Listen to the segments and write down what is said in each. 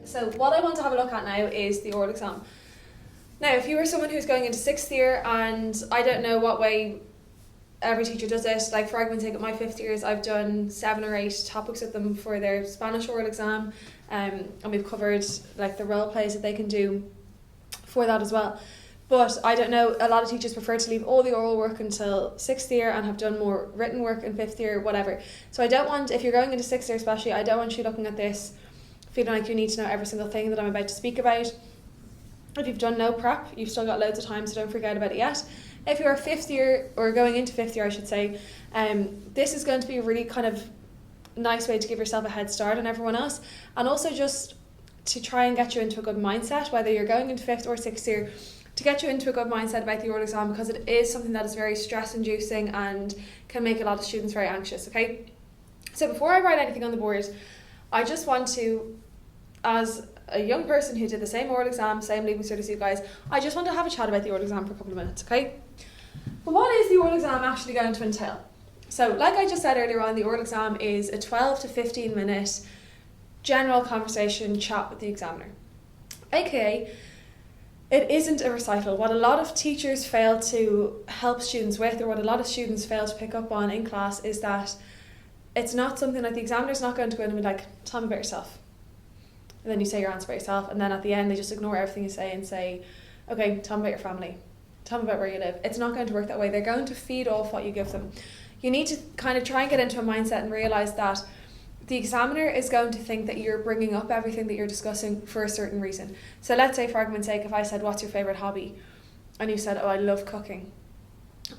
So what I want to have a look at now is the oral exam. Now, if you are someone who's going into 6th year, and I don't know what way every teacher does it, like for argument's sake, at my 5th years, I've done 7 or 8 topics with them for their Spanish oral exam, and we've covered like the role plays that they can do for that as well. But I don't know, a lot of teachers prefer to leave all the oral work until 6th year and have done more written work in 5th year, whatever. So I don't want, if you're going into 6th year especially, I don't want you looking at this feeling like you need to know every single thing that I'm about to speak about. If you've done no prep, you've still got loads of time, so don't forget about it yet. If you're a 5th year, or going into 5th year I should say, this is going to be a really kind of nice way to give yourself a head start on everyone else, and also just to try and get you into a good mindset, whether you're going into 5th or 6th year, to get you into a good mindset about the oral exam, because it is something that is very stress inducing and can make a lot of students very anxious, okay? So before I write anything on the board, I just want to, as a young person who did the same oral exam, same Leaving Cert as you guys, I just want to have a chat about the oral exam for a couple of minutes, okay? But what is the oral exam actually going to entail? So like I just said earlier on, the oral exam is a 12 to 15 minute general conversation chat with the examiner. AKA, it isn't a recital. What a lot of teachers fail to help students with, or what a lot of students fail to pick up on in class, is that it's not something like the examiner's not going to go in and be like, tell me about yourself. And then you say your answer about yourself, and then at the end they just ignore everything you say and say, okay, tell me about your family. Tell me about where you live. It's not going to work that way. They're going to feed off what you give them. You need to kind of try and get into a mindset and realise that the examiner is going to think that you're bringing up everything that you're discussing for a certain reason. So let's say, for argument's sake, if I said, what's your favourite hobby? And you said, oh, I love cooking.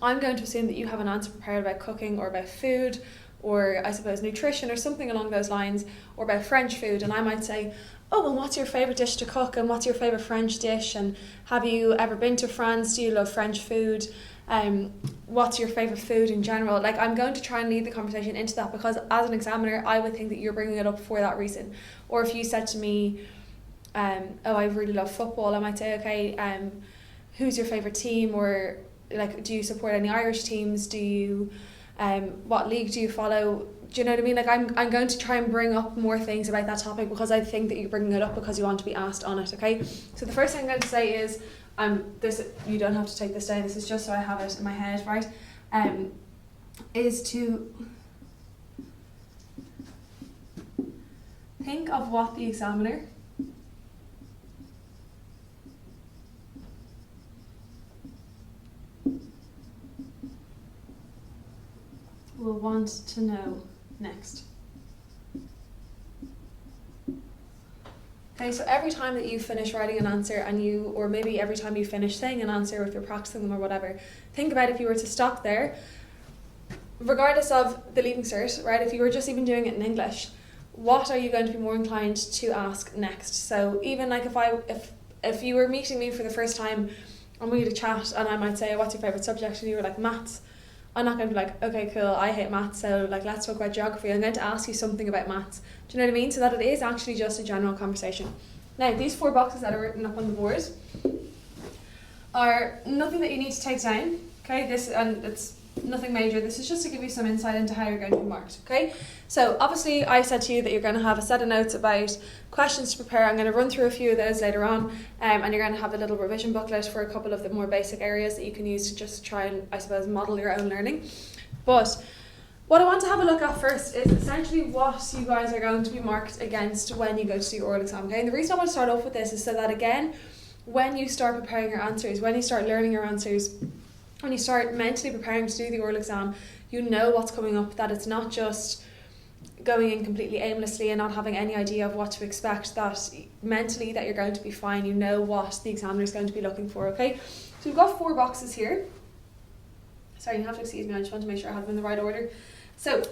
I'm going to assume that you have an answer prepared about cooking, or about food, or I suppose nutrition, or something along those lines, or about French food. And I might say, oh, well, what's your favourite dish to cook, and what's your favourite French dish, and have you ever been to France? Do you love French food? What's your favourite food in general? Like, I'm going to try and lead the conversation into that, because as an examiner I would think that you're bringing it up for that reason. Or if you said to me, oh, I really love football, I might say, okay, who's your favourite team? Or like, do you support any Irish teams? Do you what league do you follow? Do you know what I mean? Like, I'm going to try and bring up more things about that topic, because I think that you're bringing it up because you want to be asked on it, okay? So the first thing I'm going to say is, this, you don't have to take this down, this is just so I have it in my head, right? Is to think of what the examiner will want to know next. Okay, so every time that you finish writing an answer, and you, or maybe every time you finish saying an answer, if you're practicing them or whatever, think about if you were to stop there, regardless of the Leaving Cert, right? If you were just even doing it in English, what are you going to be more inclined to ask next? So even like if you were meeting me for the first time and we had a chat, and I might say, what's your favourite subject? And you were like, maths. I'm not going to be like, okay, cool, I hate maths, so like, let's talk about geography. I'm going to ask you something about maths. Do you know what I mean? So that it is actually just a general conversation. Now, these 4 boxes that are written up on the board are nothing that you need to take down, okay? And it's nothing major. This is just to give you some insight into how you're going to be marked, okay? So obviously I said to you that you're going to have a set of notes about questions to prepare. I'm going to run through a few of those later on, and you're going to have a little revision booklet for a couple of the more basic areas that you can use to just try and, I suppose, model your own learning. But what I want to have a look at first is essentially what you guys are going to be marked against when you go to do your oral exam, okay? And the reason I want to start off with this is so that, again, when you start preparing your answers, when you start learning your answers, when you start mentally preparing to do the oral exam, you know what's coming up, that it's not just going in completely aimlessly and not having any idea of what to expect, that mentally that you're going to be fine, you know what the examiner is going to be looking for, okay? So we've got 4 boxes here. Sorry, you have to excuse me, I just want to make sure I have them in the right order. So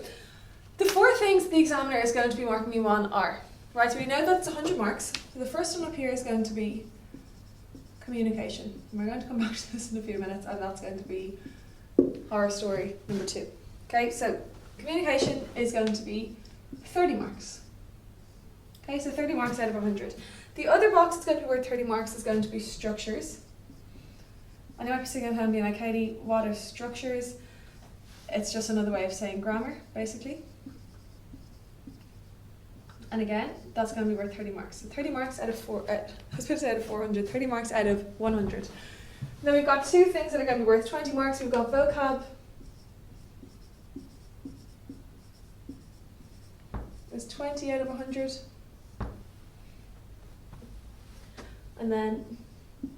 the 4 things the examiner is going to be marking you on are, right, so we know that it's 100 marks. So the first one up here is going to be communication. And we're going to come back to this in a few minutes, and that's going to be horror story number 2. Okay, so communication is going to be 30 marks. Okay, so 30 marks out of 100. The other box that's going to be worth 30 marks is going to be structures. And you might be sitting at home being like, Katie, what are structures? It's just another way of saying grammar, basically. And again, that's going to be worth 30 marks. So 30 marks out of 400, 30 marks out of 100. Then we've got two things that are going to be worth 20 marks. We've got vocab. It's 20 out of 100. And then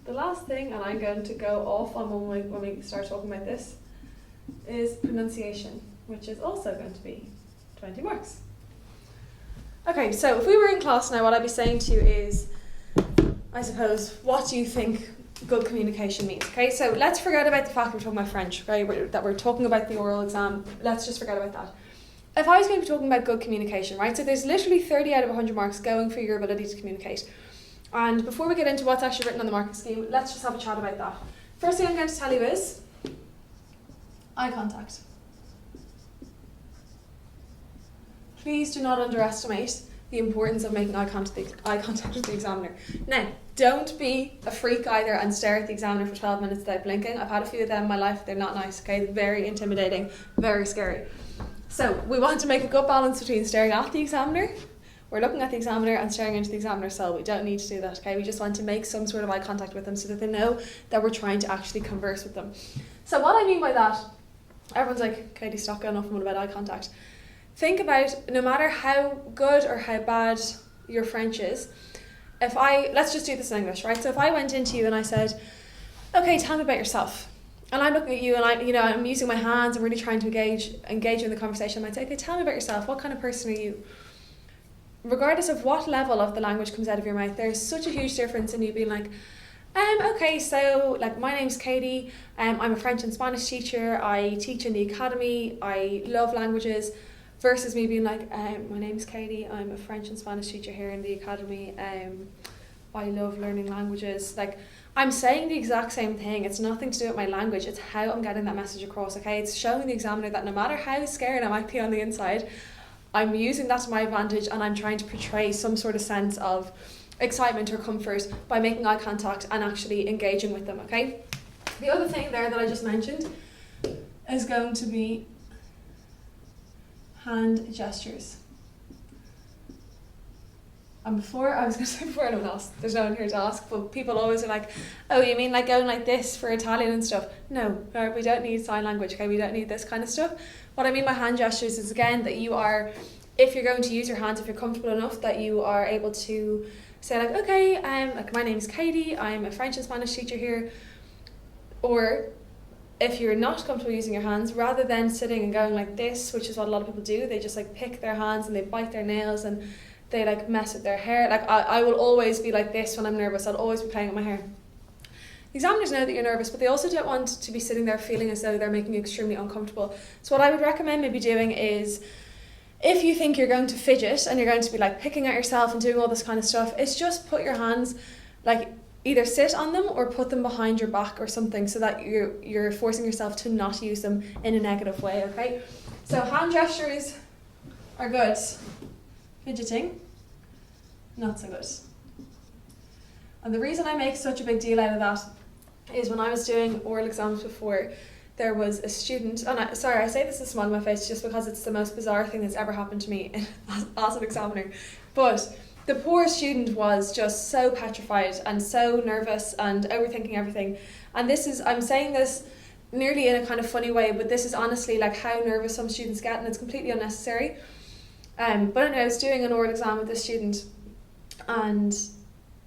the last thing, and I'm going to go off on when we start talking about this, is pronunciation, which is also going to be 20 marks. Okay, so if we were in class now, what I'd be saying to you is, I suppose, what do you think good communication means? Okay, so let's forget about the fact we're talking about French, okay, that we're talking about the oral exam. Let's just forget about that. If I was going to be talking about good communication, right, so there's literally 30 out of 100 marks going for your ability to communicate. And before we get into what's actually written on the marking scheme, let's just have a chat about that. First thing I'm going to tell you is eye contact. Please do not underestimate the importance of making eye contact with the examiner. Now, don't be a freak either and stare at the examiner for 12 minutes without blinking. I've had a few of them in my life. They're not nice, okay? They're very intimidating, very scary. So we want to make a good balance between staring at the examiner, we're looking at the examiner, and staring into the examiner's cell. We don't need to do that, okay? We just want to make some sort of eye contact with them so that they know that we're trying to actually converse with them. So what I mean by that, everyone's like, Katie, stop going off on about eye contact. Think about, no matter how good or how bad your French is, let's just do this in English, right? So if I went into you and I said, okay, tell me about yourself. And I'm looking at you and I'm using my hands and really trying to engage in the conversation. I might say, okay, tell me about yourself. What kind of person are you? Regardless of what level of the language comes out of your mouth, there's such a huge difference in you being like, okay, so like my name's Katie, I'm a French and Spanish teacher, I teach in the academy, I love languages, versus me being like, my name's Katie, I'm a French and Spanish teacher here in the academy, I love learning languages. Like, I'm saying the exact same thing. It's nothing to do with my language, it's how I'm getting that message across, okay? It's showing the examiner that no matter how scared I might be on the inside, I'm using that to my advantage and I'm trying to portray some sort of sense of excitement or comfort by making eye contact and actually engaging with them, okay? The other thing there that I just mentioned is going to be hand gestures. And before anyone else, there's no one here to ask, but people always are like, oh, you mean like going like this for Italian and stuff? No, we don't need sign language, okay? We don't need this kind of stuff. What I mean by hand gestures is, again, that you are, if you're going to use your hands, if you're comfortable enough, that you are able to say like, okay, like my name's Katie, I'm a French and Spanish teacher here. Or if you're not comfortable using your hands, rather than sitting and going like this, which is what a lot of people do, they just like pick their hands and they bite their nails and they like mess with their hair. Like I will always be like this when I'm nervous. I'll always be playing with my hair. The examiners know that you're nervous, but they also don't want to be sitting there feeling as though they're making you extremely uncomfortable. So what I would recommend maybe doing is, if you think you're going to fidget and you're going to be like picking at yourself and doing all this kind of stuff, it's just put your hands, like either sit on them or put them behind your back or something, so that you're forcing yourself to not use them in a negative way, okay? So hand gestures are good. Fidgeting, not so good. And the reason I make such a big deal out of that is when I was doing oral exams before, there was a student, and I say this with a smile on my face just because it's the most bizarre thing that's ever happened to me as an examiner, but the poor student was just so petrified and so nervous and overthinking everything. And I'm saying this nearly in a kind of funny way, but this is honestly like how nervous some students get, and it's completely unnecessary. But anyway, I was doing an oral exam with this student, and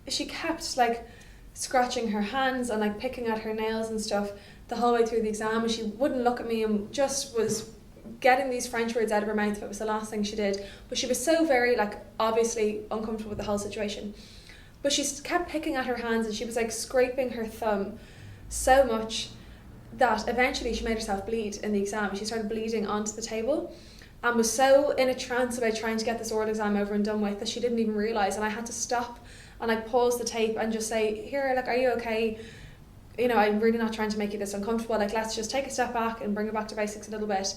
she kept like scratching her hands and like picking at her nails and stuff the whole way through the exam, and she wouldn't look at me and just was getting these French words out of her mouth if it was the last thing she did. But she was so very like obviously uncomfortable with the whole situation. But she kept picking at her hands and she was like scraping her thumb so much that eventually she made herself bleed in the exam. She started bleeding onto the table and was so in a trance about trying to get this oral exam over and done with that she didn't even realise. And I had to stop and I paused the tape and just say, here, like, are you okay? You know, I'm really not trying to make you this uncomfortable. Like, let's just take a step back and bring it back to basics a little bit.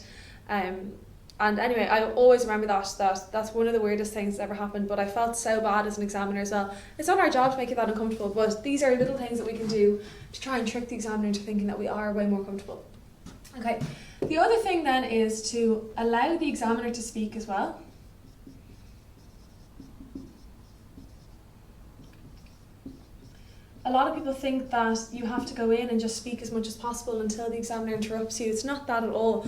And anyway, I always remember that's one of the weirdest things that ever happened, but I felt so bad as an examiner as well. It's not our job to make you that uncomfortable, but these are little things that we can do to try and trick the examiner into thinking that we are way more comfortable. Okay, the other thing then is to allow the examiner to speak as well. a lot of people think that you have to go in and just speak as much as possible until the examiner interrupts you. It's not that at all.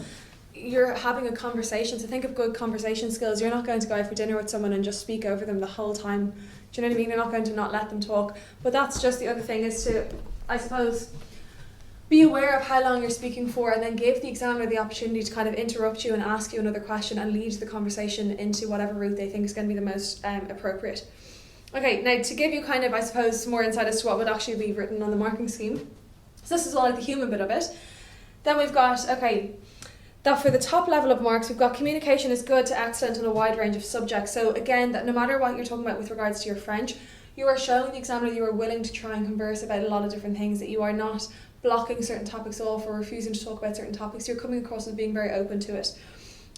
You're having a conversation, so think of good conversation skills. You're not going to go out for dinner with someone and just speak over them the whole time. Do you know what I mean? You're not going to not let them talk. But that's just the other thing, is to, I suppose, be aware of how long you're speaking for, and then give the examiner the opportunity to kind of interrupt you and ask you another question and lead the conversation into whatever route they think is going to be the most appropriate. Okay, now to give you kind of, I suppose, some more insight as to what would actually be written on the marking scheme. So this is all like the human bit of it. Then we've got, okay, that for the top level of marks, we've got communication is good to excellent in a wide range of subjects. So again, that no matter what you're talking about with regards to your French, you are showing the examiner that you are willing to try and converse about a lot of different things, that you are not blocking certain topics off or refusing to talk about certain topics. You're coming across as being very open to it.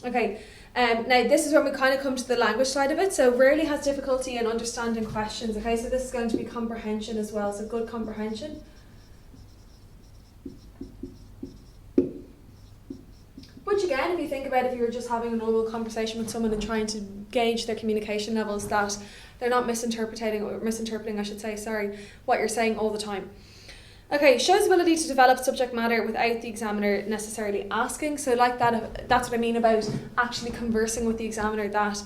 Okay, now this is when we kind of come to the language side of it. So rarely has difficulty in understanding questions. Okay, so this is going to be comprehension as well, so good comprehension. Which again, if you think about it, if you were just having a normal conversation with someone and trying to gauge their communication levels, that they're not misinterpreting, what you're saying all the time. Okay, shows ability to develop subject matter without the examiner necessarily asking. So like that, that's what I mean about actually conversing with the examiner, that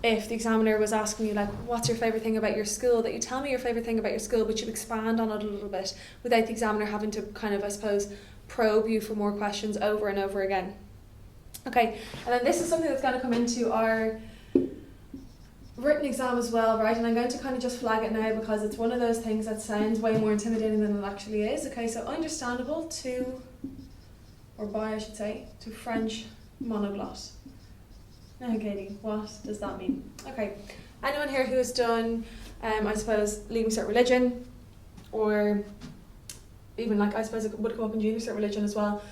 if the examiner was asking you like, what's your favourite thing about your school, that you tell me your favourite thing about your school, but you expand on it a little bit without the examiner having to kind of, I suppose, probe you for more questions over and over again. Okay, and then this is something that's going to come into our written exam as well, right? And I'm going to kind of just flag it now because it's one of those things that sounds way more intimidating than it actually is. Okay, so understandable to, or by I should say, to French monoglot. Now Katie, what does that mean? Okay, anyone here who has done, I suppose, leaving cert religion, or even like I suppose it would come up in junior cert religion as well.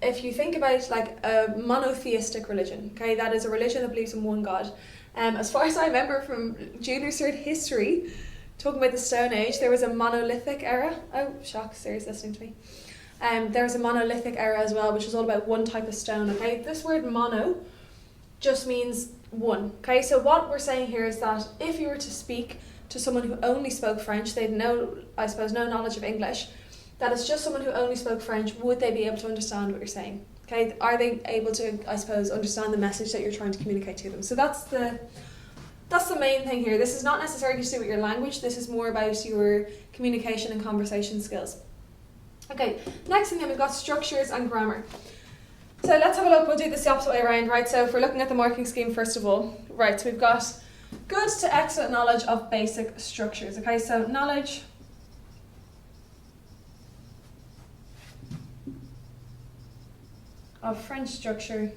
If you think about like a monotheistic religion, okay, that is a religion that believes in one God. As far as I remember from junior cert history, talking about the Stone Age, there was a monolithic era. Oh, shock, Sarah's listening to me. There was a monolithic era as well, which was all about one type of stone, okay? This word mono just means one, okay? So what we're saying here is that if you were to speak to someone who only spoke French, they'd no knowledge of English, that it's just someone who only spoke French, would they be able to understand what you're saying? Okay, are they able to, I suppose, understand the message that you're trying to communicate to them? So that's the main thing here. This is not necessarily to do with your language. This is more about your communication and conversation skills. Okay, next thing then we've got structures and grammar. So let's have a look. We'll do this the opposite way around, right? So if we're looking at the marking scheme first of all, right? So we've got good to excellent knowledge of basic structures. Okay, so knowledge of French structure,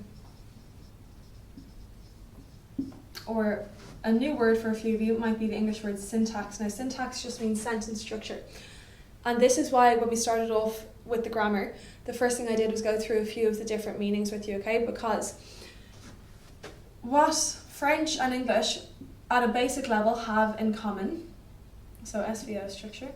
or a new word for a few of you might be the English word syntax. Now syntax just means sentence structure, and this is why when we started off with the grammar, the first thing I did was go through a few of the different meanings with you, okay? Because what French and English at a basic level have in common, so SVO structure.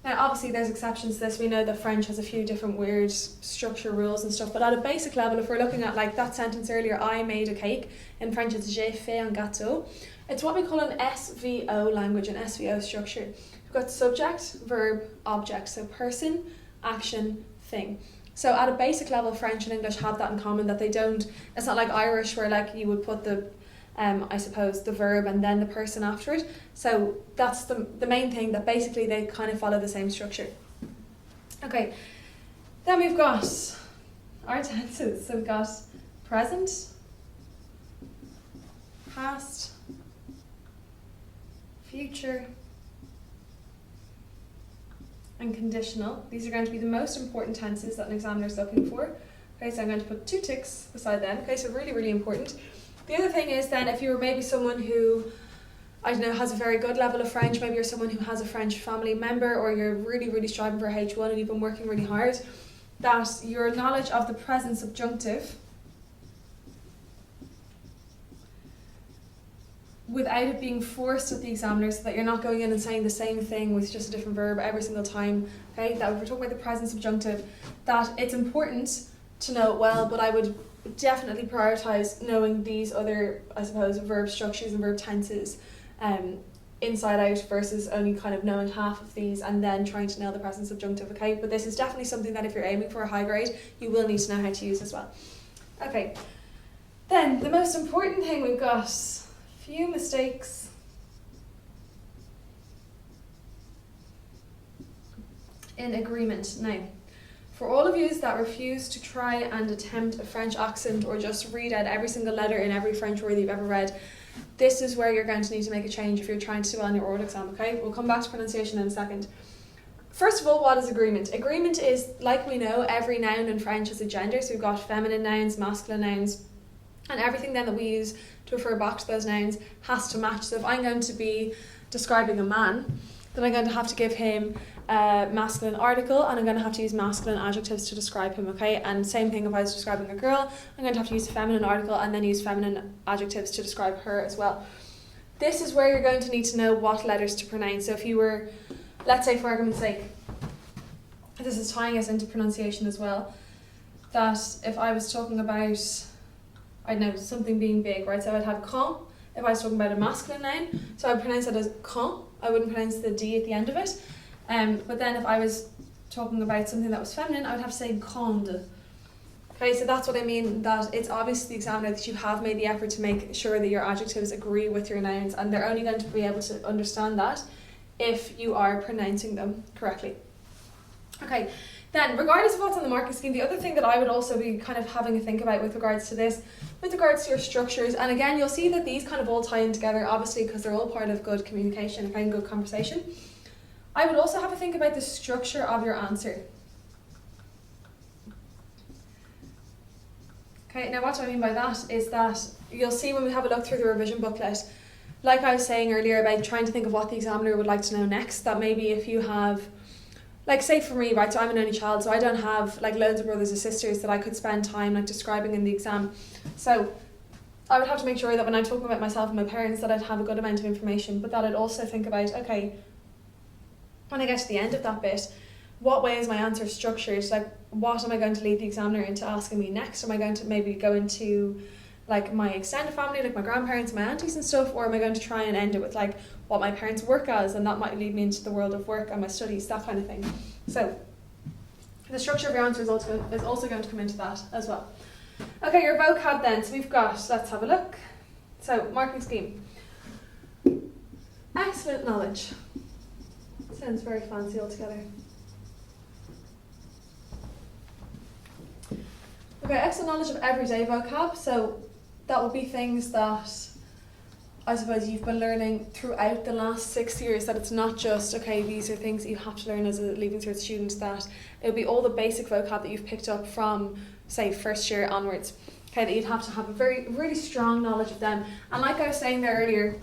Now obviously there's exceptions to this. We know that French has a few different weird structure rules and stuff, but at a basic level, if we're looking at like that sentence earlier, I made a cake, in French it's j'ai fait un gâteau, it's what we call an SVO language, an SVO structure. We've got subject, verb, object, so person, action, thing. So at a basic level, French and English have that in common, that they don't, it's not like Irish where like you would put the I suppose the verb and then the person after it. So that's the main thing, that basically they kind of follow the same structure. Okay, then we've got our tenses. So we've got present, past, future, and conditional. These are going to be the most important tenses that an examiner is looking for. Okay, so I'm going to put 2 ticks beside them. Okay, so really, really important. The other thing is then, if you were maybe someone who, I don't know, has a very good level of French, maybe you're someone who has a French family member, or you're really, really striving for H1 and you've been working really hard, that your knowledge of the present subjunctive, without it being forced at the examiner, so that you're not going in and saying the same thing with just a different verb every single time, okay, that if we're talking about the present subjunctive, that it's important to know it well, but I would definitely prioritise knowing these other, I suppose, verb structures and verb tenses inside out versus only kind of knowing half of these and then trying to nail the present subjunctive, okay? But this is definitely something that if you're aiming for a high grade, you will need to know how to use as well. Okay, then the most important thing we've got, few mistakes. In agreement. Now, for all of you that refuse to try and attempt a French accent or just read out every single letter in every French word you've ever read, this is where you're going to need to make a change if you're trying to do well on your oral exam, okay? We'll come back to pronunciation in a second. First of all, what is agreement? Agreement is, like we know, every noun in French has a gender, so we've got feminine nouns, masculine nouns, and everything then that we use to refer back to those nouns has to match. So if I'm going to be describing a man, then I'm going to have to give him a masculine article, and I'm going to have to use masculine adjectives to describe him, okay? And same thing if I was describing a girl, I'm going to have to use a feminine article and then use feminine adjectives to describe her as well. This is where you're going to need to know what letters to pronounce. So if you were, let's say for argument's sake, this is tying us into pronunciation as well, that if I was talking about, I don't know, something being big, right? So I'd have quand, if I was talking about a masculine noun, so I would pronounce it as quand, I wouldn't pronounce the D at the end of it. But then if I was talking about something that was feminine, I would have to say quand. Okay, so that's what I mean, that it's obvious to the examiner that you have made the effort to make sure that your adjectives agree with your nouns, and they're only going to be able to understand that if you are pronouncing them correctly. Okay, then regardless of what's on the marking scheme, the other thing that I would also be kind of having a think about with regards to this, with regards to your structures, and again you'll see that these kind of all tie in together, obviously because they're all part of good communication, okay, and good conversation. I would also have a think about the structure of your answer. Okay, now what do I mean by that is that you'll see when we have a look through the revision booklet, like I was saying earlier about trying to think of what the examiner would like to know next, that maybe if you have, like say for me, right, so I'm an only child, so I don't have like loads of brothers or sisters that I could spend time like describing in the exam. So I would have to make sure that when I'm talking about myself and my parents that I'd have a good amount of information, but that I'd also think about, okay, when I get to the end of that bit, what way is my answer structured? Like, what am I going to lead the examiner into asking me next? Am I going to maybe go into like my extended family, like my grandparents, my aunties and stuff, or am I going to try and end it with like what my parents work as, and that might lead me into the world of work and my studies, that kind of thing. So the structure of your answer is also going to come into that as well. Okay, your vocab then. So we've got, let's have a look. So marking scheme. Excellent knowledge. Sounds very fancy altogether. Okay, excellent knowledge of everyday vocab. So that will be things that I suppose you've been learning throughout the last 6 years, that it's not just, okay, these are things that you have to learn as a Leaving Cert student, that it'll be all the basic vocab that you've picked up from, say, first year onwards. Okay, that you'd have to have a really strong knowledge of them. And like I was saying there earlier,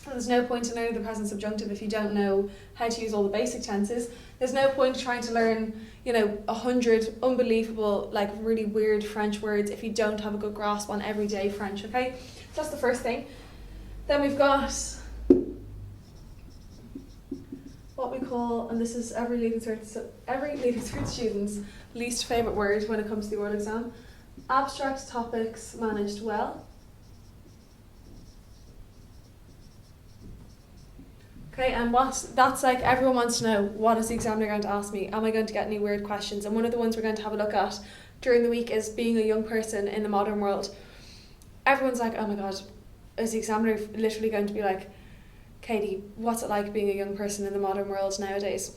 there's no point in learning the present subjunctive if you don't know how to use all the basic tenses. There's no point trying to learn, 100 unbelievable, like really weird French words if you don't have a good grasp on everyday French, okay? So that's the first thing. Then we've got what we call, and this is every Leaving Cert student's least favourite word when it comes to the oral exam, abstract topics managed well. Okay, and that's like, everyone wants to know, what is the examiner going to ask me? Am I going to get any weird questions? And one of the ones we're going to have a look at during the week is being a young person in the modern world. Everyone's like, oh my god, is the examiner literally going to be like, Katie, what's it like being a young person in the modern world nowadays?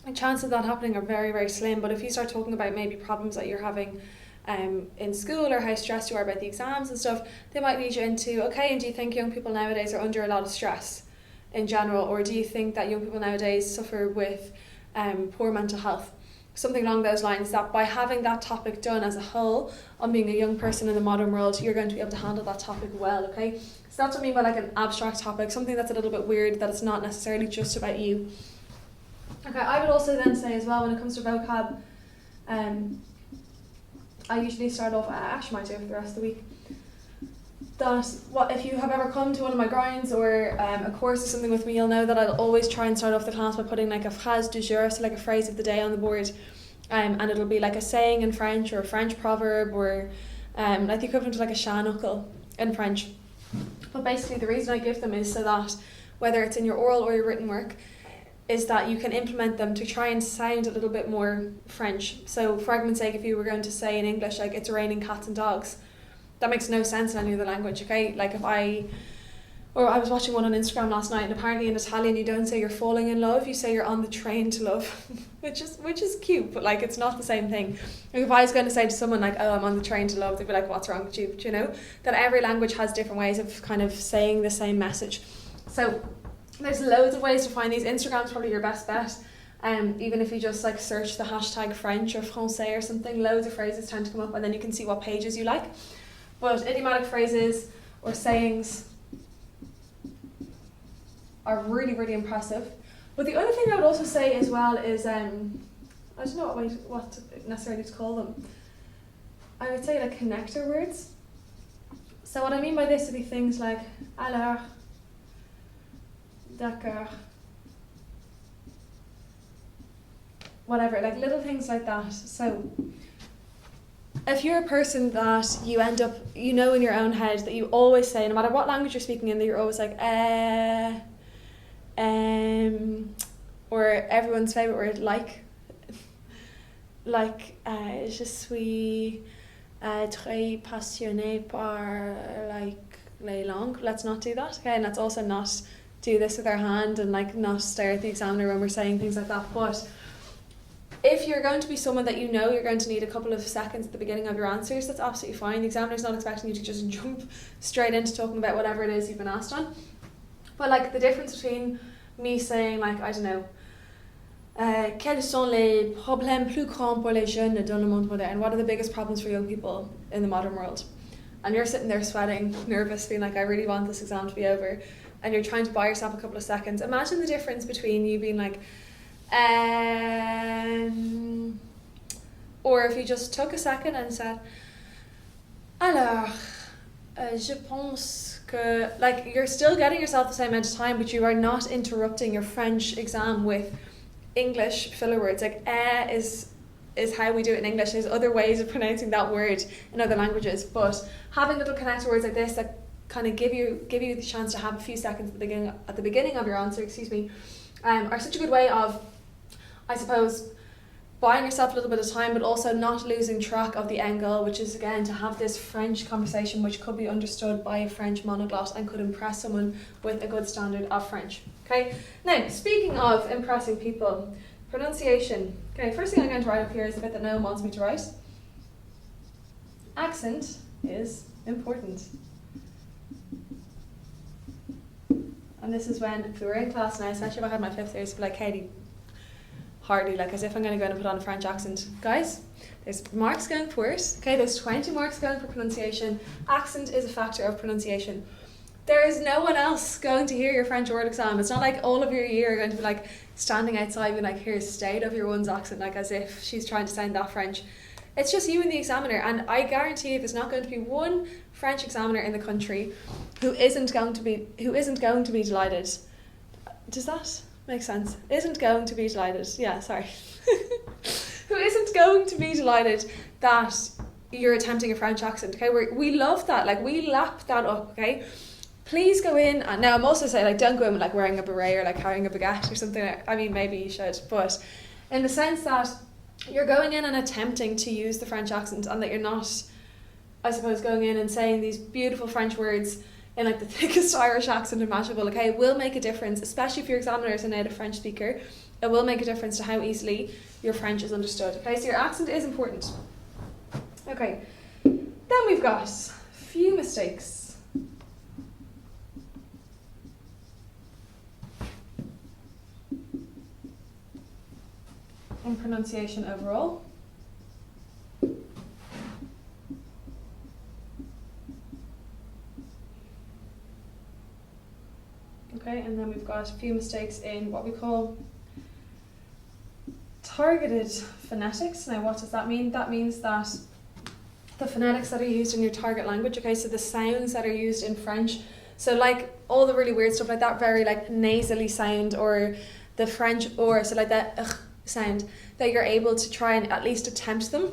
The chances of that happening are very, very slim, but if you start talking about maybe problems that you're having in school, or how stressed you are about the exams and stuff, they might lead you into, okay, and do you think young people nowadays are under a lot of stress in general, or do you think that young people nowadays suffer with poor mental health? Something along those lines, that by having that topic done as a whole on being a young person in the modern world, you're going to be able to handle that topic well, okay? So that's what I mean by like an abstract topic, something that's a little bit weird, that it's not necessarily just about you. Okay, I would also then say as well, when it comes to vocab, I usually start off, I actually might do it for the rest of the week, that if you have ever come to one of my grinds or a course or something with me, you'll know that I'll always try and start off the class by putting like a phrase du jour, so like a phrase of the day on the board, and it'll be like a saying in French or a French proverb, or like the equivalent to like a shanukkel in French. But basically the reason I give them is so that whether it's in your oral or your written work, is that you can implement them to try and sound a little bit more French. So for argument's sake, if you were going to say in English, like, it's raining cats and dogs, that makes no sense in any other language, okay? Like I was watching one on Instagram last night, and apparently in Italian you don't say you're falling in love, you say you're on the train to love, which is cute, but like it's not the same thing. Like if I was going to say to someone like, oh, I'm on the train to love, they'd be like, what's wrong with you? Do you know? That every language has different ways of kind of saying the same message. So there's loads of ways to find these. Instagram's probably your best bet. Even if you just like search the hashtag French or Français or something, loads of phrases tend to come up, and then you can see what pages you like. But idiomatic phrases or sayings are really, really impressive. But the other thing I would also say as well is, I don't know what necessarily to call them. I would say like connector words. So what I mean by this would be things like alors, d'accord, whatever, like little things like that. So if you're a person that you end up, you know in your own head that you always say, no matter what language you're speaking in, that you're always like, or everyone's favourite word, like, je suis très passionné par, like, les langues. Let's not do that, okay? And let's also not do this with our hand and like not stare at the examiner when we're saying things like that. But if you're going to be someone that you know you're going to need a couple of seconds at the beginning of your answers, that's absolutely fine. The examiner's not expecting you to just jump straight into talking about whatever it is you've been asked on. But like the difference between me saying like, I don't know, quels sont les problèmes plus grands pour les jeunes dans le monde moderne? What are the biggest problems for young people in the modern world? And you're sitting there sweating, nervous, being like, I really want this exam to be over. And you're trying to buy yourself a couple of seconds. Imagine the difference between you being like, or if you just took a second and said, alors, je pense que, like, you're still getting yourself the same amount of time, but you are not interrupting your French exam with English filler words. Like, is how we do it in English. There's other ways of pronouncing that word in other languages, but having little connector words like this that kind of give you the chance to have a few seconds at the beginning of your answer, are such a good way of, I suppose, buying yourself a little bit of time, but also not losing track of the end goal, which is again to have this French conversation which could be understood by a French monoglot and could impress someone with a good standard of French. Okay, now speaking of impressing people, pronunciation. Okay, first thing I'm going to write up here is the bit that no one wants me to write. Accent is important. And this is when, if we were in class now, especially if I had my fifth years, I'd be like, Katie, hardly, like as if I'm going to go in and put on a French accent. Guys, there's marks going for it. Okay, there's 20 marks going for pronunciation. Accent is a factor of pronunciation. There is no one else going to hear your French word exam. It's not like all of your year are going to be like standing outside being like, here's state of your one's accent, like as if she's trying to sound that French. It's just you and the examiner, and I guarantee you there's not going to be one French examiner in the country who isn't going to be delighted. Does that make sense? Isn't going to be delighted. Yeah, sorry. Who isn't going to be delighted that you're attempting a French accent, okay? We love that, like we lap that up, okay? Please go in, and now I'm also saying like don't go in like wearing a beret or like carrying a baguette or something. I mean maybe you should, but in the sense that you're going in and attempting to use the French accent, and that you're not, I suppose, going in and saying these beautiful French words in like the thickest Irish accent imaginable, okay, will make a difference, especially if your examiner is a native French speaker. It will make a difference to how easily your French is understood. Okay, so your accent is important. Okay, then we've got a few mistakes. In pronunciation overall. Okay, and then we've got a few mistakes in what we call targeted phonetics. Now what does that mean? That means that the phonetics that are used in your target language, okay, so the sounds that are used in French, so like all the really weird stuff like that, very like nasally sound, or the French or, so like that sound, that you're able to try and at least attempt them.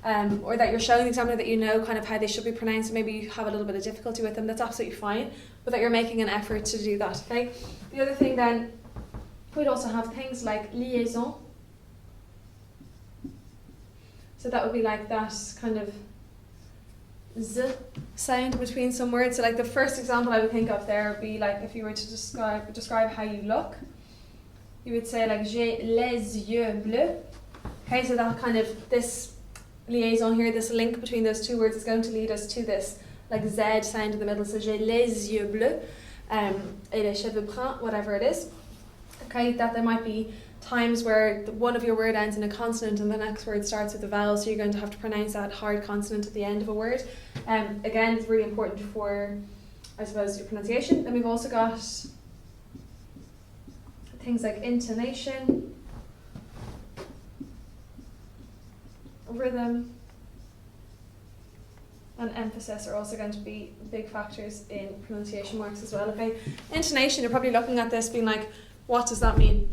or that you're showing the examiner that you know kind of how they should be pronounced, maybe you have a little bit of difficulty with them, that's absolutely fine, but that you're making an effort to do that, okay? The other thing then, we'd also have things like liaison. So that would be like that kind of z sound between some words. So like the first example I would think of there would be like if you were to describe how you look, you would say like j'ai les yeux bleus. Okay, so that kind of, this liaison here, this link between those two words is going to lead us to this like Z sound in the middle. So j'ai les yeux bleus, et les cheveux bruns, whatever it is. Okay, that there might be times where one of your word ends in a consonant and the next word starts with a vowel, so you're going to have to pronounce that hard consonant at the end of a word. Again, it's really important for, I suppose, your pronunciation. Then we've also got things like intonation, rhythm, and emphasis are also going to be big factors in pronunciation marks as well. Okay, intonation, you're probably looking at this being like, what does that mean?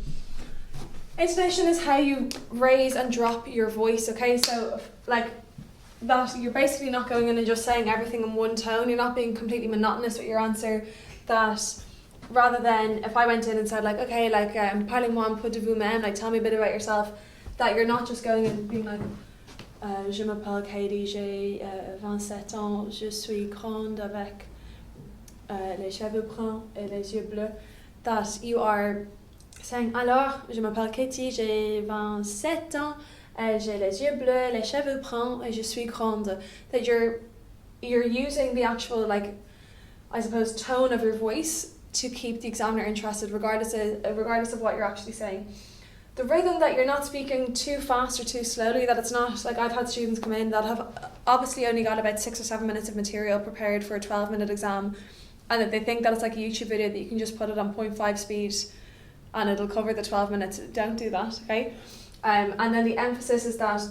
Intonation is how you raise and drop your voice, okay? So like that, you're basically not going in and just saying everything in one tone. You're not being completely monotonous with your answer. That rather than if I went in and said like, okay, like parlez-moi un peu de vous-même, like tell me a bit about yourself, that you're not just going in and being like, je m'appelle Katie, j'ai 27 ans, je suis grande avec les cheveux bruns et les yeux bleus. That you are saying, alors, je m'appelle Katie, j'ai 27 ans, j'ai les yeux bleus, les cheveux bruns, et je suis grande. That you're using the actual, like, I suppose, tone of your voice to keep the examiner interested, regardless of what you're actually saying. The rhythm, that you're not speaking too fast or too slowly, that it's not, like I've had students come in that have obviously only got about 6 or 7 minutes of material prepared for a 12-minute exam, and that they think that it's like a YouTube video that you can just put it on 0.5 speed and it'll cover the 12 minutes. Don't do that, okay? And then the emphasis is that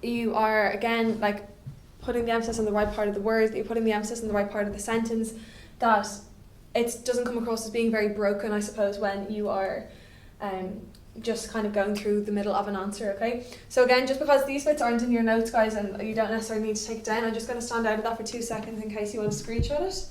you are, again, like putting the emphasis on the right part of the word, that you're putting the emphasis on the right part of the sentence, that it doesn't come across as being very broken, I suppose, when you are just kind of going through the middle of an answer, okay? So again, just because these bits aren't in your notes, guys, and you don't necessarily need to take it down, I'm just going to stand out of that for 2 seconds in case you want to screenshot it.